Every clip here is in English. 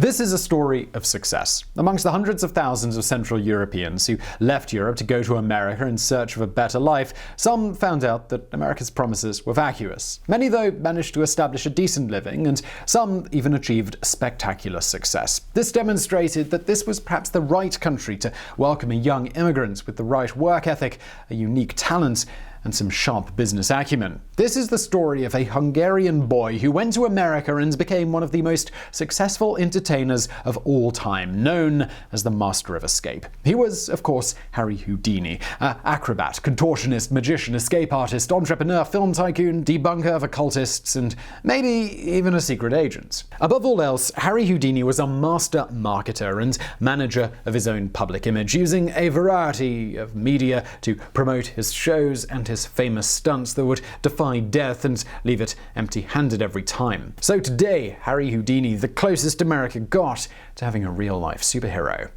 This is a story of success. Amongst the hundreds of thousands of Central Europeans who left Europe to go to America in search of a better life, some found out that America's promises were vacuous. Many, though, managed to establish a decent living, and some even achieved spectacular success. This demonstrated that this was perhaps the right country to welcome a young immigrant with the right work ethic, a unique talent, and some sharp business acumen. This is the story of a Hungarian boy who went to America and became one of the most successful entertainers of all time, known as the Master of Escape. He was, of course, Harry Houdini, acrobat, contortionist, magician, escape artist, entrepreneur, film tycoon, debunker of occultists, and maybe even a secret agent. Above all else, Harry Houdini was a master marketer and manager of his own public image, using a variety of media to promote his shows and his famous stunts that would defy death and leave it empty-handed every time. So today, Harry Houdini, the closest America got to having a real-life superhero.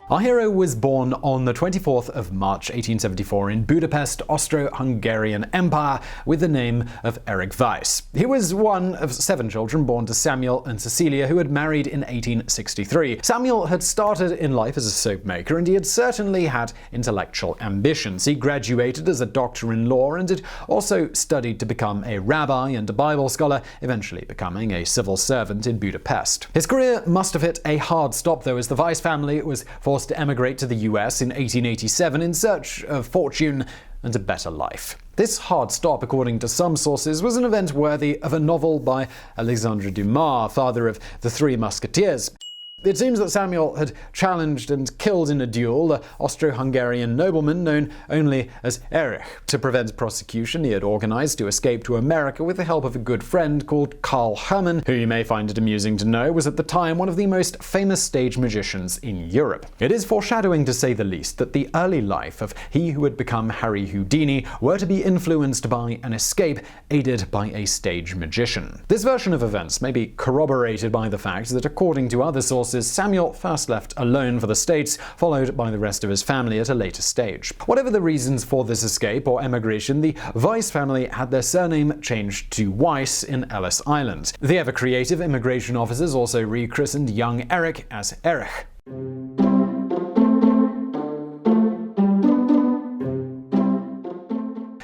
Our hero was born on the 24th of March 1874 in Budapest, Austro-Hungarian Empire, with the name of Eric Weiss. He was one of 7 children born to Samuel and Cecilia, who had married in 1863. Samuel had started in life as a soap maker, and he had certainly had intellectual ambitions. He graduated as a doctor in law and had also studied to become a rabbi and a Bible scholar, eventually becoming a civil servant in Budapest. His career must have hit a hard stop, though, as the Weiss family was forced to emigrate to the US in 1887 in search of fortune and a better life. This hard stop, according to some sources, was an event worthy of a novel by Alexandre Dumas, father of the Three Musketeers. It seems that Samuel had challenged and killed in a duel the Austro-Hungarian nobleman known only as Erich. To prevent prosecution, he had organized to escape to America with the help of a good friend called Carl Herrmann, who you may find it amusing to know was at the time one of the most famous stage magicians in Europe. It is foreshadowing, to say the least, that the early life of he who had become Harry Houdini were to be influenced by an escape aided by a stage magician. This version of events may be corroborated by the fact that, according to other sources, Samuel first left alone for the States, followed by the rest of his family at a later stage. Whatever the reasons for this escape or emigration, the Weiss family had their surname changed to Weiss in Ellis Island. The ever-creative immigration officers also rechristened young Eric as Erich.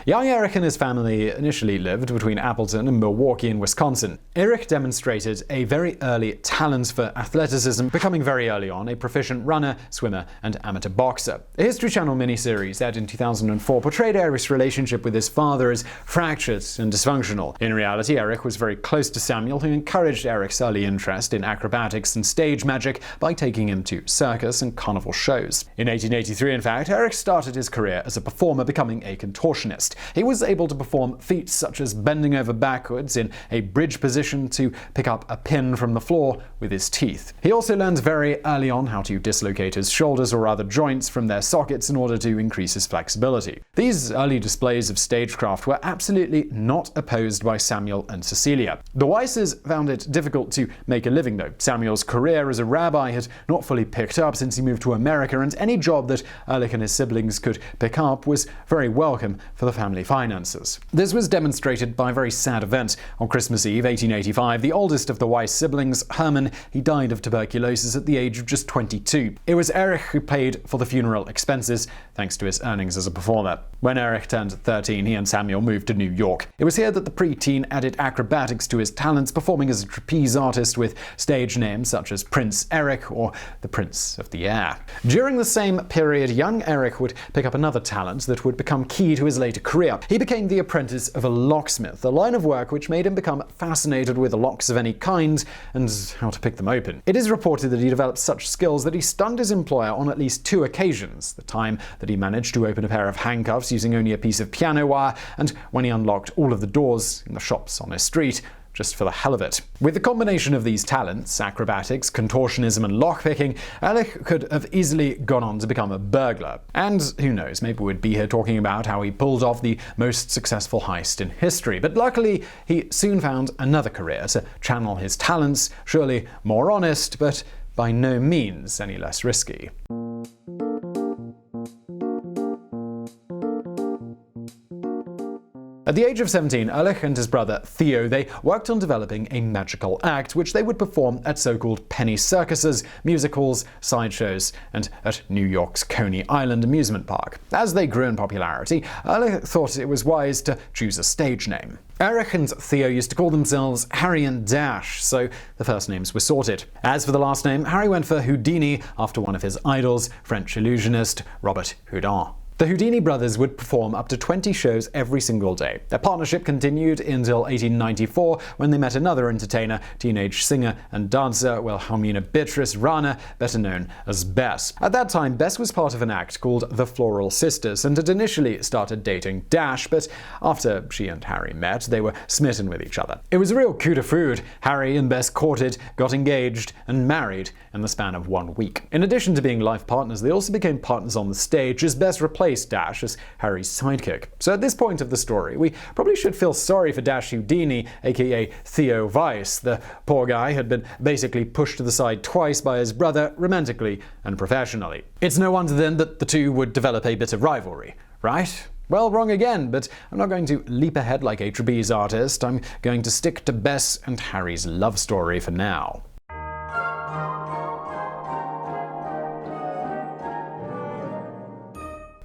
Young Eric and his family initially lived between Appleton and Milwaukee in Wisconsin. Eric demonstrated a very early talent for athleticism, becoming very early on a proficient runner, swimmer, and amateur boxer. A History Channel miniseries aired in 2004 portrayed Eric's relationship with his father as fractured and dysfunctional. In reality, Eric was very close to Samuel, who encouraged Eric's early interest in acrobatics and stage magic by taking him to circus and carnival shows. In 1883, in fact, Eric started his career as a performer, becoming a contortionist. He was able to perform feats such as bending over backwards in a bridge position to pick up a pin from the floor with his teeth. He also learned very early on how to dislocate his shoulders or other joints from their sockets in order to increase his flexibility. These early displays of stagecraft were absolutely not opposed by Samuel and Cecilia. The Weisses found it difficult to make a living, though. Samuel's career as a rabbi had not fully picked up since he moved to America, and any job that Erlich and his siblings could pick up was very welcome for the family finances. This was demonstrated by a very sad event. On Christmas Eve 1885, the oldest of the Weiss siblings, Herrmann, he died of tuberculosis at the age of just 22. It was Erich who paid for the funeral expenses, thanks to his earnings as a performer. When Erich turned 13, he and Samuel moved to New York. It was here that the preteen added acrobatics to his talents, performing as a trapeze artist with stage names such as Prince Eric or the Prince of the Air. During the same period, young Erich would pick up another talent that would become key to his later career. He became the apprentice of a locksmith, a line of work which made him become fascinated with locks of any kind and how to pick them open. It is reported that he developed such skills that he stunned his employer on at least 2 occasions: the time that he managed to open a pair of handcuffs using only a piece of piano wire, and when he unlocked all of the doors in the shops on his street, just for the hell of it. With the combination of these talents, acrobatics, contortionism, and lockpicking, Erlich could have easily gone on to become a burglar. And who knows, maybe we'd be here talking about how he pulled off the most successful heist in history. But luckily, he soon found another career to channel his talents, surely more honest, but by no means any less risky. At the age of 17, Ehrlich and his brother Theo, they worked on developing a magical act which they would perform at so-called penny circuses, music halls, sideshows, and at New York's Coney Island amusement park. As they grew in popularity, Ehrlich thought it was wise to choose a stage name. Erich and Theo used to call themselves Harry and Dash, so the first names were sorted. As for the last name, Harry went for Houdini after one of his idols, French illusionist Robert Houdin. The Houdini brothers would perform up to 20 shows every single day. Their partnership continued until 1894, when they met another entertainer, teenage singer and dancer Wilhelmina Beatrice Rahner, better known as Bess. At that time, Bess was part of an act called the Floral Sisters and had initially started dating Dash, but after she and Harry met, they were smitten with each other. It was a real coup de foudre. Harry and Bess courted, got engaged, and married in the span of 1 week. In addition to being life partners, they also became partners on the stage, as Bess replaced Dash as Harry's sidekick. So at this point of the story, we probably should feel sorry for Dash Houdini, aka Theo Weiss. The poor guy had been basically pushed to the side twice by his brother, romantically and professionally. It's no wonder then that the two would develop a bit of rivalry, right? Well, wrong again, but I'm not going to leap ahead like a trapeze artist. I'm going to stick to Bess and Harry's love story for now.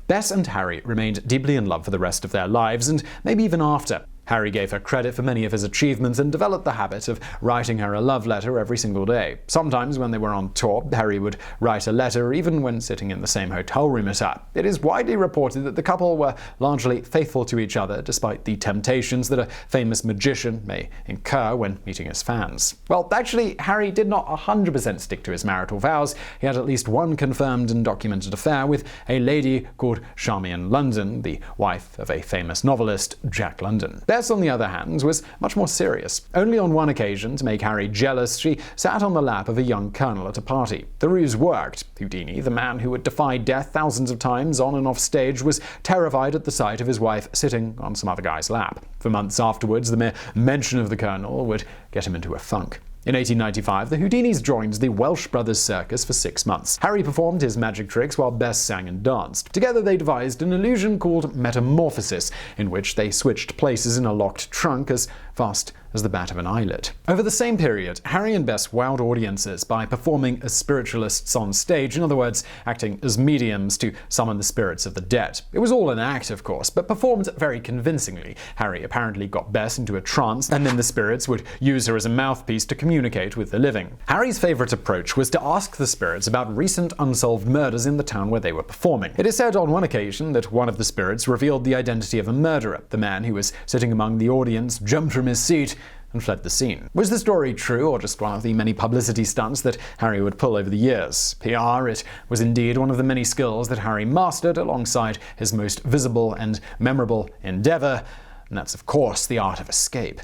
Bess and Harry remained deeply in love for the rest of their lives, and maybe even after. Harry gave her credit for many of his achievements and developed the habit of writing her a love letter every single day. Sometimes when they were on tour, Harry would write a letter even when sitting in the same hotel room as her. It is widely reported that the couple were largely faithful to each other, despite the temptations that a famous magician may incur when meeting his fans. Well, actually, Harry did not 100% stick to his marital vows. He had at least one confirmed and documented affair with a lady called Charmian London, the wife of a famous novelist, Jack London. Bess, on the other hand, was much more serious. Only on one occasion, to make Harry jealous, she sat on the lap of a young colonel at a party. The ruse worked. Houdini, the man who had defied death thousands of times on and off stage, was terrified at the sight of his wife sitting on some other guy's lap. For months afterwards, the mere mention of the colonel would get him into a funk. In 1895, the Houdinis joined the Welsh brothers Circus for 6 months. Harry performed his magic tricks while Bess sang and danced. Together they devised an illusion called Metamorphosis, in which they switched places in a locked trunk as fast as the bat of an eyelid. Over the same period, Harry and Bess wowed audiences by performing as spiritualists on stage, in other words, acting as mediums to summon the spirits of the dead. It was all an act, of course, but performed very convincingly. Harry apparently got Bess into a trance, and then the spirits would use her as a mouthpiece to communicate with the living. Harry's favorite approach was to ask the spirits about recent unsolved murders in the town where they were performing. It is said on one occasion that one of the spirits revealed the identity of a murderer. The man who was sitting among the audience jumped from his seat and fled the scene. Was the story true, or just one of the many publicity stunts that Harry would pull over the years? PR, it was indeed one of the many skills that Harry mastered alongside his most visible and memorable endeavor, and that's of course the art of escape.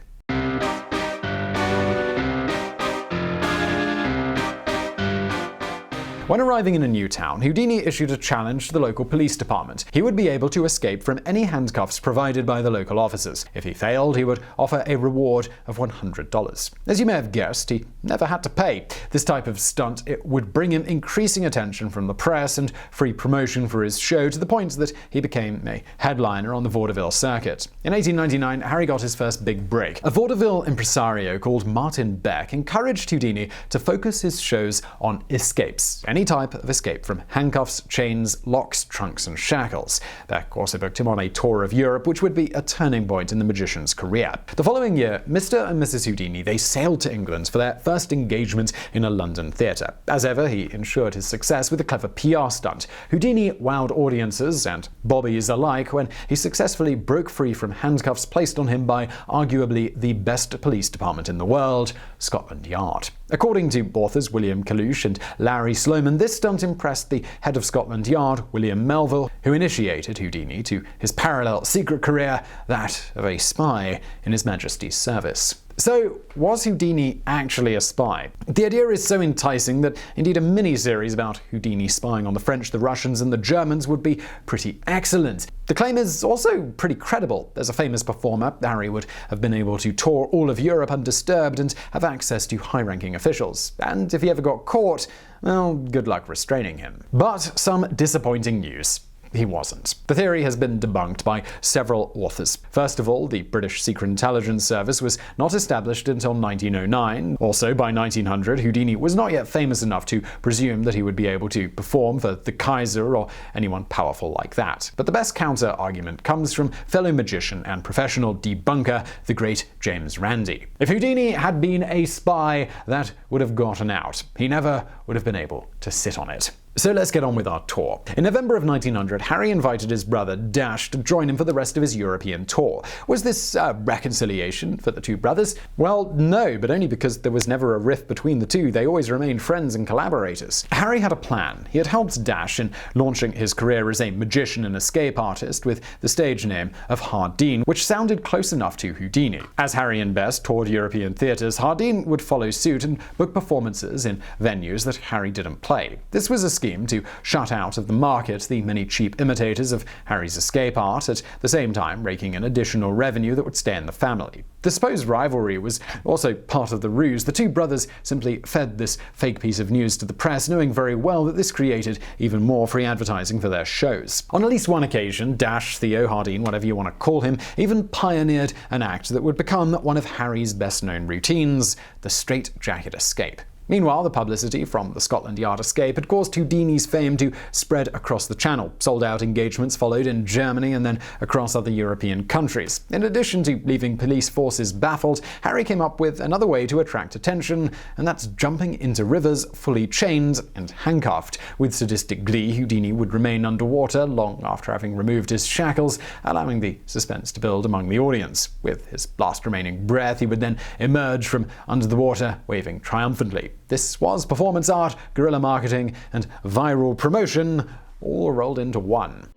When arriving in a new town, Houdini issued a challenge to the local police department. He would be able to escape from any handcuffs provided by the local officers. If he failed, he would offer a reward of $100. As you may have guessed, he never had to pay. This type of stunt, it would bring him increasing attention from the press and free promotion for his show, to the point that he became a headliner on the Vaudeville Circuit. In 1899, Harry got his first big break. A vaudeville impresario called Martin Beck encouraged Houdini to focus his shows on escapes. Any type of escape from handcuffs, chains, locks, trunks, and shackles. Beck also booked him on a tour of Europe, which would be a turning point in the magician's career. The following year, Mr. and Mrs. Houdini, they sailed to England for their first engagement in a London theatre. As ever, he ensured his success with a clever PR stunt. Houdini wowed audiences and bobbies alike when he successfully broke free from handcuffs placed on him by arguably the best police department in the world, Scotland Yard. According to authors William Kalush and Larry Sloman, this stunt impressed the head of Scotland Yard, William Melville, who initiated Houdini to his parallel secret career, that of a spy in His Majesty's service. So, was Houdini actually a spy? The idea is so enticing that indeed a mini-series about Houdini spying on the French, the Russians, and the Germans would be pretty excellent. The claim is also pretty credible. As a famous performer, Harry would have been able to tour all of Europe undisturbed and have access to high-ranking officials. And if he ever got caught, well, good luck restraining him. But some disappointing news. he wasn't. The theory has been debunked by several authors. First of all, the British Secret Intelligence Service was not established until 1909. Also, by 1900, Houdini was not yet famous enough to presume that he would be able to perform for the Kaiser or anyone powerful like that. But the best counter-argument comes from fellow magician and professional debunker, the great James Randi. If Houdini had been a spy, that would have gotten out. He never would have been able to sit on it. So let's get on with our tour. In November of 1900, Harry invited his brother Dash to join him for the rest of his European tour. Was this a reconciliation for the two brothers? Well, no, but only because there was never a rift between the two. They always remained friends and collaborators. Harry had a plan. He had helped Dash in launching his career as a magician and escape artist with the stage name of Houdin, which sounded close enough to Houdini. As Harry and Bess toured European theaters, Houdin would follow suit and book performances in venues that Harry didn't play. This was a scheme to shut out of the market the many cheap imitators of Harry's escape art, at the same time raking in additional revenue that would stay in the family. The supposed rivalry was also part of the ruse. The two brothers simply fed this fake piece of news to the press, knowing very well that this created even more free advertising for their shows. On at least one occasion, Dash, Theo, Houdin, whatever you want to call him, even pioneered an act that would become one of Harry's best-known routines, the straitjacket escape. Meanwhile, the publicity from the Scotland Yard escape had caused Houdini's fame to spread across the Channel. Sold-out engagements followed in Germany and then across other European countries. In addition to leaving police forces baffled, Harry came up with another way to attract attention, and that's jumping into rivers fully chained and handcuffed. With sadistic glee, Houdini would remain underwater long after having removed his shackles, allowing the suspense to build among the audience. With his last remaining breath, he would then emerge from under the water, waving triumphantly. This was performance art, guerrilla marketing, and viral promotion, all rolled into one.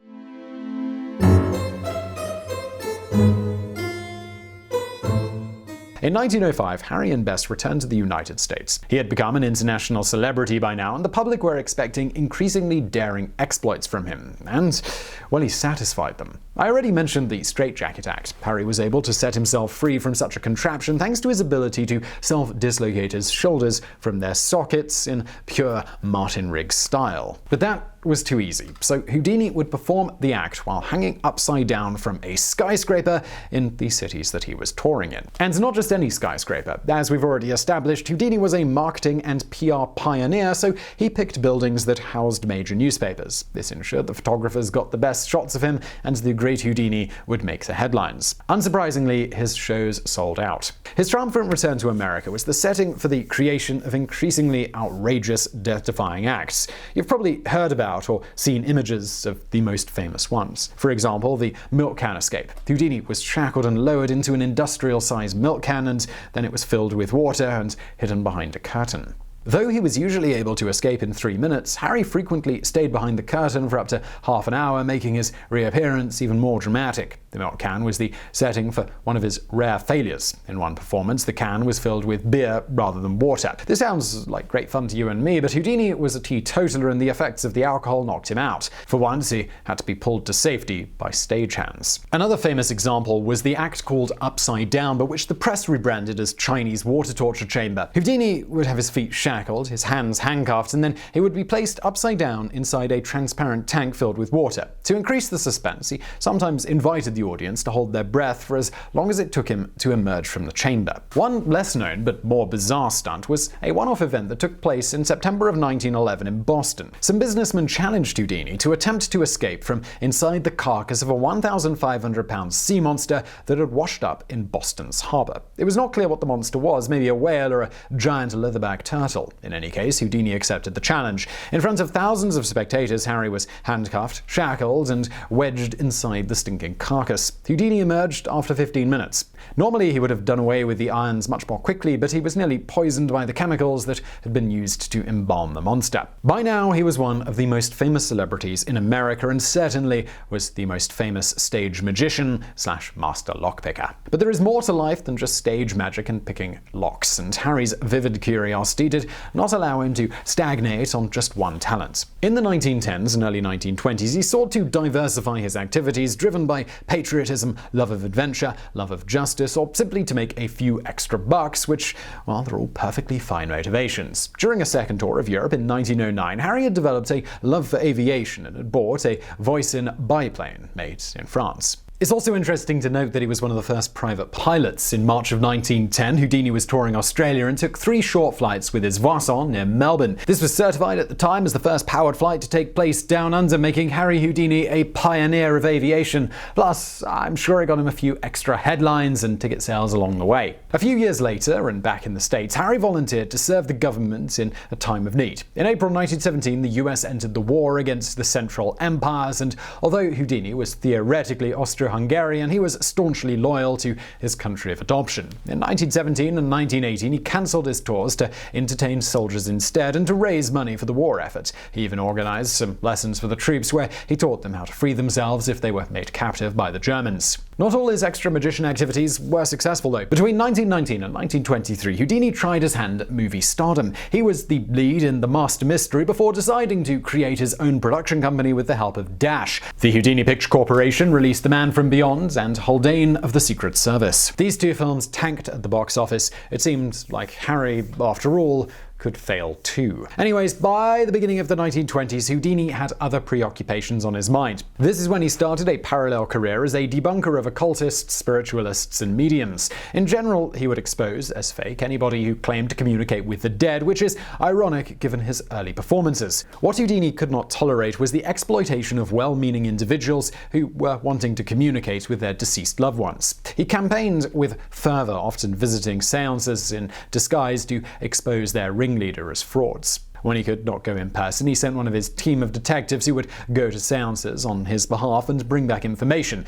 In 1905, Harry and Bess returned to the United States. He had become an international celebrity by now, and the public were expecting increasingly daring exploits from him. And, well, he satisfied them. I already mentioned the straitjacket act. Harry was able to set himself free from such a contraption thanks to his ability to self-dislocate his shoulders from their sockets in pure Martin Riggs style. But that was too easy, so Houdini would perform the act while hanging upside down from a skyscraper in the cities that he was touring in. And not just any skyscraper. As we've already established, Houdini was a marketing and PR pioneer, so he picked buildings that housed major newspapers. This ensured the photographers got the best shots of him, and the great Houdini would make the headlines. Unsurprisingly, his shows sold out. His triumphant return to America was the setting for the creation of increasingly outrageous, death-defying acts. You've probably heard about or seen images of the most famous ones. For example, the milk can escape. Houdini was shackled and lowered into an industrial-sized milk can, and then it was filled with water and hidden behind a curtain. Though he was usually able to escape in 3 minutes, Harry frequently stayed behind the curtain for up to half an hour, making his reappearance even more dramatic. The milk can was the setting for one of his rare failures. In one performance, the can was filled with beer rather than water. This sounds like great fun to you and me, but Houdini was a teetotaler and the effects of the alcohol knocked him out. For once, he had to be pulled to safety by stagehands. Another famous example was the act called Upside Down, but which the press rebranded as Chinese water torture chamber. Houdini would have his feet shackled, his hands handcuffed, and then he would be placed upside down inside a transparent tank filled with water. To increase the suspense, he sometimes invited the audience to hold their breath for as long as it took him to emerge from the chamber. One less known but more bizarre stunt was a one-off event that took place in September of 1911 in Boston. Some businessmen challenged Houdini to attempt to escape from inside the carcass of a 1,500-pound sea monster that had washed up in Boston's harbor. It was not clear what the monster was, maybe a whale or a giant leatherback turtle. In any case, Houdini accepted the challenge. In front of thousands of spectators, Harry was handcuffed, shackled, and wedged inside the stinking carcass. Houdini emerged after 15 minutes. Normally, he would have done away with the irons much more quickly, but he was nearly poisoned by the chemicals that had been used to embalm the monster. By now, he was one of the most famous celebrities in America, and certainly was the most famous stage magician / master lockpicker. But there is more to life than just stage magic and picking locks, and Harry's vivid curiosity did not allow him to stagnate on just one talent. In the 1910s and early 1920s, he sought to diversify his activities, driven by paid patriotism, love of adventure, love of justice, or simply to make a few extra bucks, which, well, they're all perfectly fine motivations. During a second tour of Europe in 1909, Harry had developed a love for aviation and had bought a Voisin biplane made in France. It's also interesting to note that he was one of the first private pilots. In March of 1910, Houdini was touring Australia and took 3 short flights with his Voisin near Melbourne. This was certified at the time as the first powered flight to take place down under, making Harry Houdini a pioneer of aviation. Plus, I'm sure it got him a few extra headlines and ticket sales along the way. A few years later, and back in the States, Harry volunteered to serve the government in a time of need. In April 1917, the US entered the war against the Central Empires, and although Houdini was theoretically Austro-Hungarian, he was staunchly loyal to his country of adoption. In 1917 and 1918, he cancelled his tours to entertain soldiers instead and to raise money for the war effort. He even organized some lessons for the troops where he taught them how to free themselves if they were made captive by the Germans. Not all his extra magician activities were successful, though. Between 1919 and 1923, Houdini tried his hand at movie stardom. He was the lead in The Master Mystery before deciding to create his own production company with the help of Dash. The Houdini Picture Corporation released The Man from Beyond and Haldane of the Secret Service. These 2 films tanked at the box office. It seemed like Harry, after all, could fail too. Anyways, by the beginning of the 1920s, Houdini had other preoccupations on his mind. This is when he started a parallel career as a debunker of occultists, spiritualists, and mediums. In general, he would expose as fake anybody who claimed to communicate with the dead, which is ironic given his early performances. What Houdini could not tolerate was the exploitation of well-meaning individuals who were wanting to communicate with their deceased loved ones. He campaigned with fervor, often visiting seances in disguise to expose their ringleader as frauds. When he could not go in person, he sent one of his team of detectives who would go to seances on his behalf and bring back information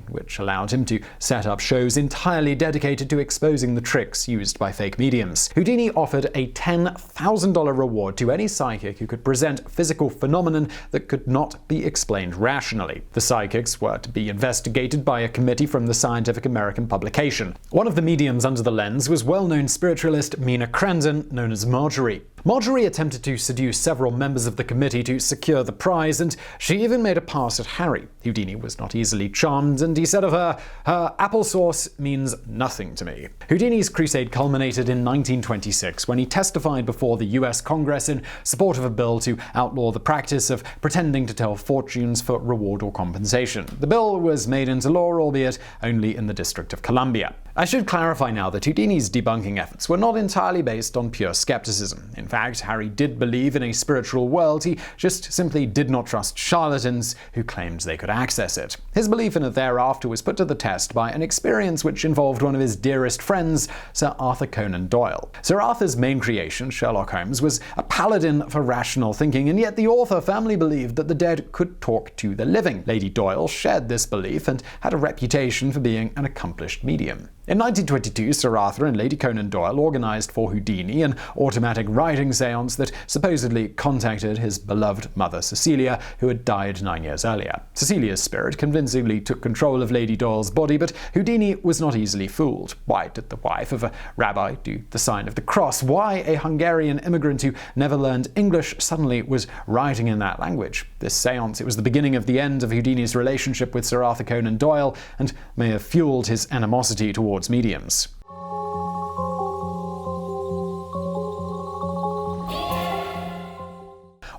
which allowed him to set up shows entirely dedicated to exposing the tricks used by fake mediums. Houdini offered a $10,000 reward to any psychic who could present physical phenomenon that could not be explained rationally. The psychics were to be investigated by a committee from the Scientific American publication. One of the mediums under the lens was well-known spiritualist Mina Crandon, known as Marjorie. Marjorie attempted to seduce several members of the committee to secure the prize, and she even made a pass at Harry. Houdini was not easily charmed, and he said of her applesauce means nothing to me. Houdini's crusade culminated in 1926 when he testified before the US Congress in support of a bill to outlaw the practice of pretending to tell fortunes for reward or compensation. The bill was made into law, albeit only in the District of Columbia. I should clarify now that Houdini's debunking efforts were not entirely based on pure skepticism. In fact, Harry did believe in a spiritual world, he just simply did not trust charlatans who claimed they could access it. His belief in it thereafter was put to the test by an experience which involved one of his dearest friends, Sir Arthur Conan Doyle. Sir Arthur's main creation, Sherlock Holmes, was a paladin for rational thinking, and yet the author firmly believed that the dead could talk to the living. Lady Doyle shared this belief and had a reputation for being an accomplished medium. In 1922, Sir Arthur and Lady Conan Doyle organized for Houdini an automatic writing seance that supposedly contacted his beloved mother Cecilia, who had died 9 years earlier. Cecilia's spirit convincingly took control of Lady Doyle's body, but Houdini was not easily fooled. Why did the wife of a rabbi do the sign of the cross? Why a Hungarian immigrant who never learned English suddenly was writing in that language? This seance, it was the beginning of the end of Houdini's relationship with Sir Arthur Conan Doyle, and may have fueled his animosity towards mediums.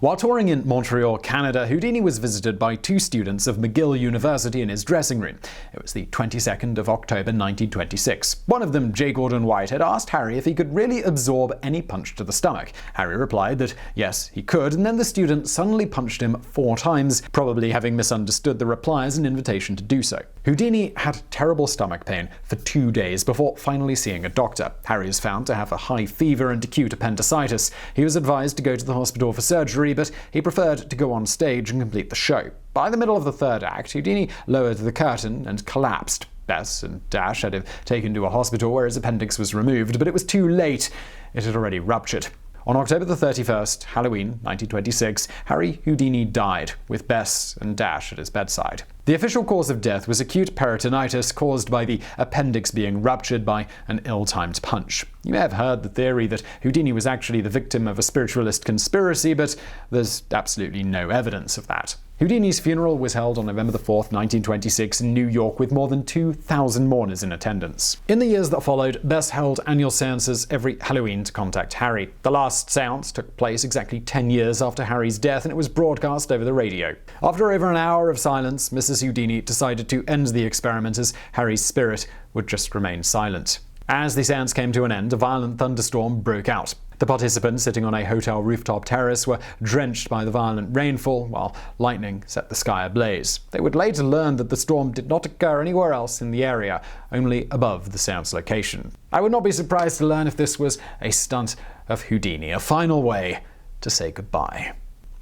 While touring in Montreal, Canada, Houdini was visited by 2 students of McGill University in his dressing room. It was the 22nd of October 1926. One of them, J. Gordon White, had asked Harry if he could really absorb any punch to the stomach. Harry replied that yes, he could, and then the student suddenly punched him 4 times, probably having misunderstood the reply as an invitation to do so. Houdini had terrible stomach pain for 2 days before finally seeing a doctor. Harry is found to have a high fever and acute appendicitis. He was advised to go to the hospital for surgery, but he preferred to go on stage and complete the show. By the middle of the 3rd act, Houdini lowered the curtain and collapsed. Bess and Dash had him taken to a hospital where his appendix was removed, but it was too late. It had already ruptured. On October the 31st, Halloween 1926, Harry Houdini died, with Bess and Dash at his bedside. The official cause of death was acute peritonitis caused by the appendix being ruptured by an ill-timed punch. You may have heard the theory that Houdini was actually the victim of a spiritualist conspiracy, but there's absolutely no evidence of that. Houdini's funeral was held on November 4, 1926 in New York with more than 2,000 mourners in attendance. In the years that followed, Bess held annual seances every Halloween to contact Harry. The last seance took place exactly 10 years after Harry's death, and it was broadcast over the radio. After over an hour of silence, Mrs. Houdini decided to end the experiment as Harry's spirit would just remain silent. As the seance came to an end, a violent thunderstorm broke out. The participants sitting on a hotel rooftop terrace were drenched by the violent rainfall, while lightning set the sky ablaze. They would later learn that the storm did not occur anywhere else in the area, only above the seance location. I would not be surprised to learn if this was a stunt of Houdini, a final way to say goodbye.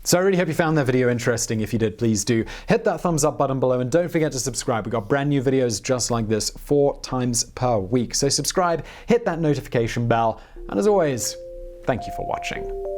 So I really hope you found that video interesting. If you did, please do hit that thumbs up button below and don't forget to subscribe. We've got brand new videos just like this 4 times per week. So subscribe, hit that notification bell, and as always, thank you for watching.